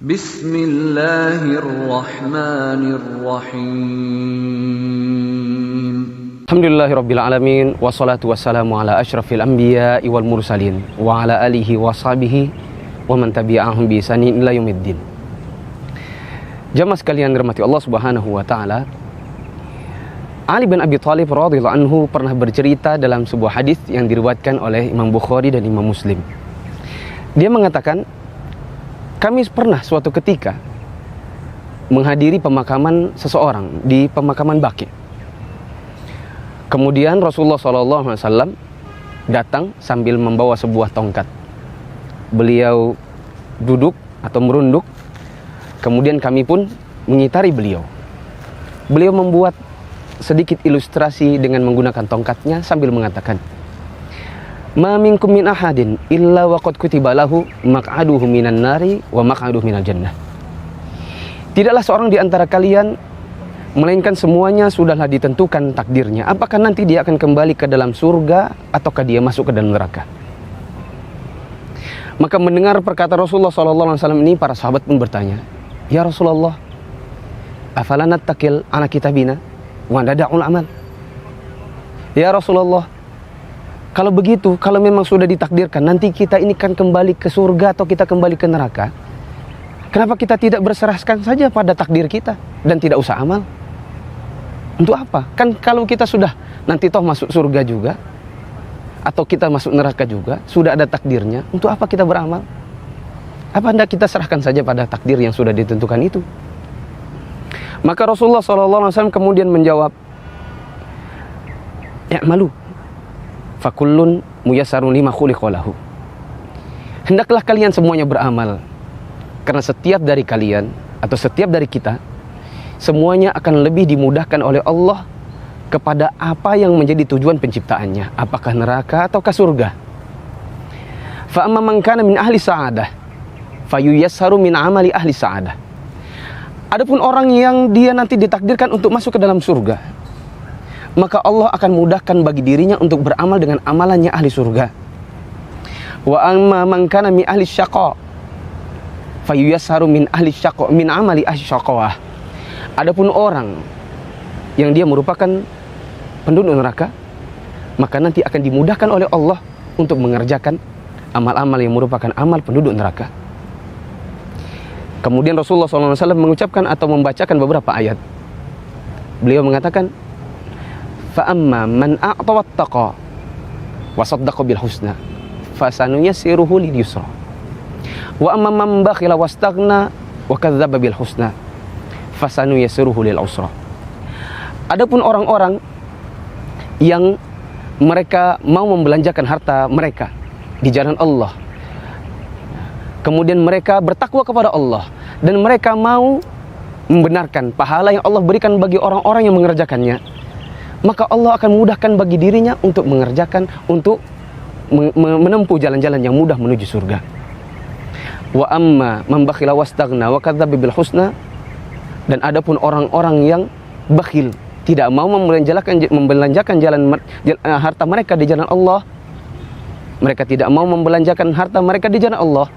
Bismillahirrahmanirrahim. Alhamdulillahirrabbilalamin. Wassalatu wassalamu ala ashrafil anbiya wal mursalin wa ala alihi wa sahbihi wa man tabi'ahum bi ihsanin ila yaumiddin. Jamaah sekalian dirahmati Allah Subhanahu wa taala. Ali bin Abi Thalib radhiyallahu anhu pernah bercerita dalam sebuah hadis yang diriwayatkan oleh Imam Bukhari dan Imam Muslim. Dia mengatakan, kami pernah suatu ketika menghadiri pemakaman seseorang di pemakaman Baqi'. Kemudian Rasulullah SAW datang sambil membawa sebuah tongkat. Beliau duduk atau merunduk. Kemudian kami pun mengitari beliau. Beliau membuat sedikit ilustrasi dengan menggunakan tongkatnya sambil mengatakan, "Ma minkum min ahadin illa waqad kutiba lahu maq'aduhu minan nari wa maq'aduhu minal jannah." Tidaklah seorang di antara kalian melainkan semuanya sudahlah ditentukan takdirnya. Apakah nanti dia akan kembali ke dalam surga ataukah dia masuk ke dalam neraka? Maka mendengar perkataan Rasulullah SAW ini, para sahabat pun bertanya, "Ya Rasulullah, afala nattaqil ala kitabina wa nada'ul amal?" Ya Rasulullah, kalau begitu, kalau memang sudah ditakdirkan nanti kita ini kan kembali ke surga atau kita kembali ke neraka, kenapa kita tidak berserahkan saja pada takdir kita dan tidak usah amal? Untuk apa? Kan kalau kita sudah nanti toh masuk surga juga atau kita masuk neraka juga, sudah ada takdirnya, untuk apa kita beramal? Apa hendak kita serahkan saja pada takdir yang sudah ditentukan itu? Maka Rasulullah SAW kemudian menjawab, "I'malu fakullun muyassarun lima khuliqa lahu." Hendaklah kalian semuanya beramal, karena setiap dari kalian atau setiap dari kita semuanya akan lebih dimudahkan oleh Allah kepada apa yang menjadi tujuan penciptaannya, apakah neraka ataukah surga. Fa amma man kana min ahli sa'adah fayuyassaru min amali ahli sa'adah. Adapun orang yang dia nanti ditakdirkan untuk masuk ke dalam surga, maka Allah akan mudahkan bagi dirinya untuk beramal dengan amalannya ahli surga. Wa amma man kana min ahli syaqa fayuyassaru min ahli syaqa min amali ahli syaqawah. Adapun orang yang dia merupakan penduduk neraka, maka nanti akan dimudahkan oleh Allah untuk mengerjakan amal-amal yang merupakan amal penduduk neraka. Kemudian Rasulullah SAW mengucapkan atau membacakan beberapa ayat. Beliau mengatakan, "Fa'amma man a'ta wattaqa wa saddaqa bil husna fasanuyassiruhu lil yusra. Wa amma man bakhila wastaghna wa kadzdzaba bil husna fasanuyassiruhu lil usra." Adapun orang-orang yang mereka mau membelanjakan harta mereka di jalan Allah, kemudian mereka bertakwa kepada Allah dan mereka mau membenarkan pahala yang Allah berikan bagi orang-orang yang mengerjakannya, maka Allah akan mudahkan bagi dirinya untuk mengerjakan, untuk menempuh jalan-jalan yang mudah menuju surga. Wa amma man bakhila wastaghna wa kadzdzaba bil husna. Dan adapun orang-orang yang bakhil, tidak mau membelanjakan harta mereka di jalan Allah, mereka tidak mau membelanjakan harta mereka di jalan Allah,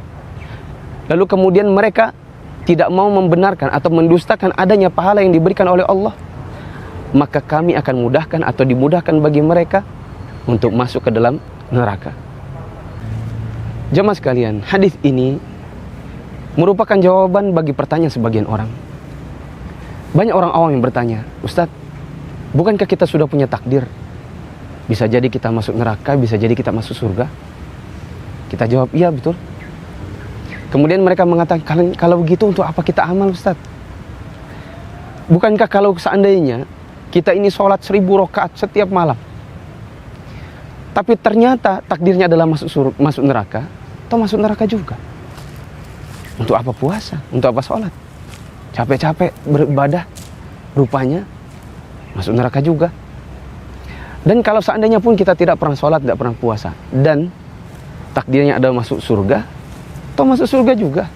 lalu kemudian mereka tidak mau membenarkan atau mendustakan adanya pahala yang diberikan oleh Allah, maka kami akan mudahkan atau dimudahkan bagi mereka untuk masuk ke dalam neraka. Jamaah sekalian, hadis ini merupakan jawaban bagi pertanyaan sebagian orang. Banyak orang awam yang bertanya, "Ustadz, bukankah kita sudah punya takdir? Bisa jadi kita masuk neraka, bisa jadi kita masuk surga." Kita jawab, iya betul. Kemudian mereka mengatakan, "Kalau begitu untuk apa kita amal, Ustadz? Bukankah kalau seandainya kita ini sholat 1000 rakaat setiap malam, tapi ternyata takdirnya adalah masuk neraka, atau masuk neraka juga? Untuk apa puasa? Untuk apa sholat? Capek-capek beribadah, rupanya masuk neraka juga. Dan kalau seandainya pun kita tidak pernah sholat, tidak pernah puasa, dan takdirnya adalah masuk surga, atau masuk surga juga."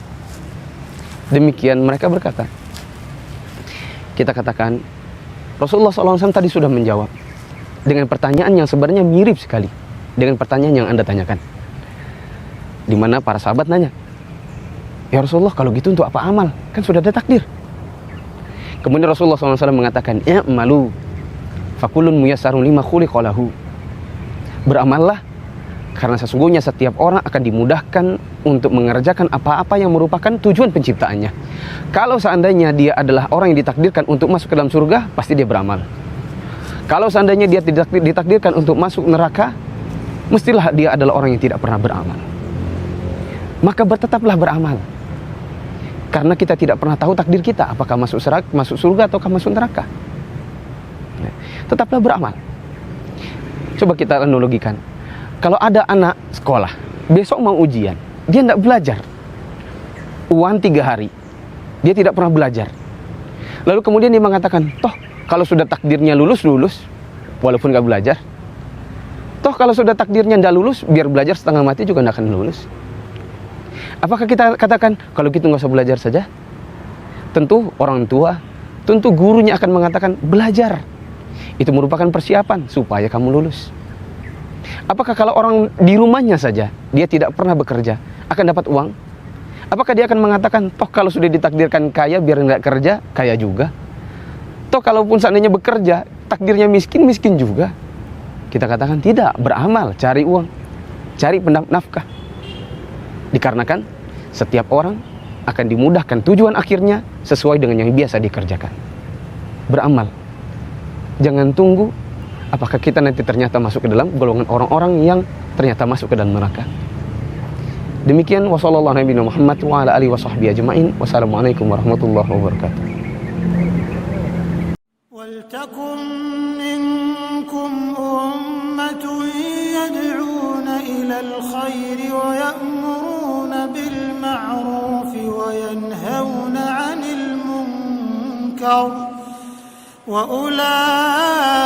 Demikian mereka berkata. Kita katakan, Rasulullah SAW tadi sudah menjawab dengan pertanyaan yang sebenarnya mirip sekali dengan pertanyaan yang Anda tanyakan. Di mana para sahabat nanya, Ya Rasulullah, kalau gitu untuk apa amal? Kan sudah ada takdir. Kemudian Rasulullah SAW mengatakan, i'malu fakulun muyassarun lima khuliqa lahu. Beramallah, karena sesungguhnya setiap orang akan dimudahkan untuk mengerjakan apa-apa yang merupakan tujuan penciptaannya. Kalau seandainya dia adalah orang yang ditakdirkan untuk masuk ke dalam surga, pasti dia beramal. Kalau seandainya dia tidak ditakdirkan untuk masuk neraka, mestilah dia adalah orang yang tidak pernah beramal. Maka tetaplah beramal. Karena kita tidak pernah tahu takdir kita, apakah masuk surga ataukah masuk neraka. Tetaplah beramal. Coba kita analogikan. Kalau ada anak sekolah, besok mau ujian, dia tidak belajar. Uang 3 hari, dia tidak pernah belajar. Lalu kemudian dia mengatakan, toh kalau sudah takdirnya lulus, walaupun nggak belajar. Toh kalau sudah takdirnya tidak lulus, biar belajar setengah mati juga tidak akan lulus. Apakah kita katakan, kalau gitu nggak usah belajar saja? Tentu orang tua, tentu gurunya akan mengatakan, belajar. Itu merupakan persiapan supaya kamu lulus. Apakah kalau orang di rumahnya saja, dia tidak pernah bekerja, akan dapat uang? Apakah dia akan mengatakan, toh kalau sudah ditakdirkan kaya, biar nggak kerja, kaya juga? Toh kalaupun seandainya bekerja, takdirnya miskin, miskin juga? Kita katakan tidak, beramal, cari uang, cari nafkah. Dikarenakan setiap orang akan dimudahkan tujuan akhirnya sesuai dengan yang biasa dikerjakan. Beramal. Jangan tunggu apakah kita nanti ternyata masuk ke dalam golongan orang-orang yang ternyata masuk ke dalam neraka. Demikian wasallallahu nabi Muhammad wa ala alihi washabbihi ajmain. Wassalamualaikum warahmatullahi wabarakatuh. Waltakum minkum ummatun yad'una ila al-khairi wa ya'muruna bil ma'ruf wa yanhauna 'anil munkar wa ulai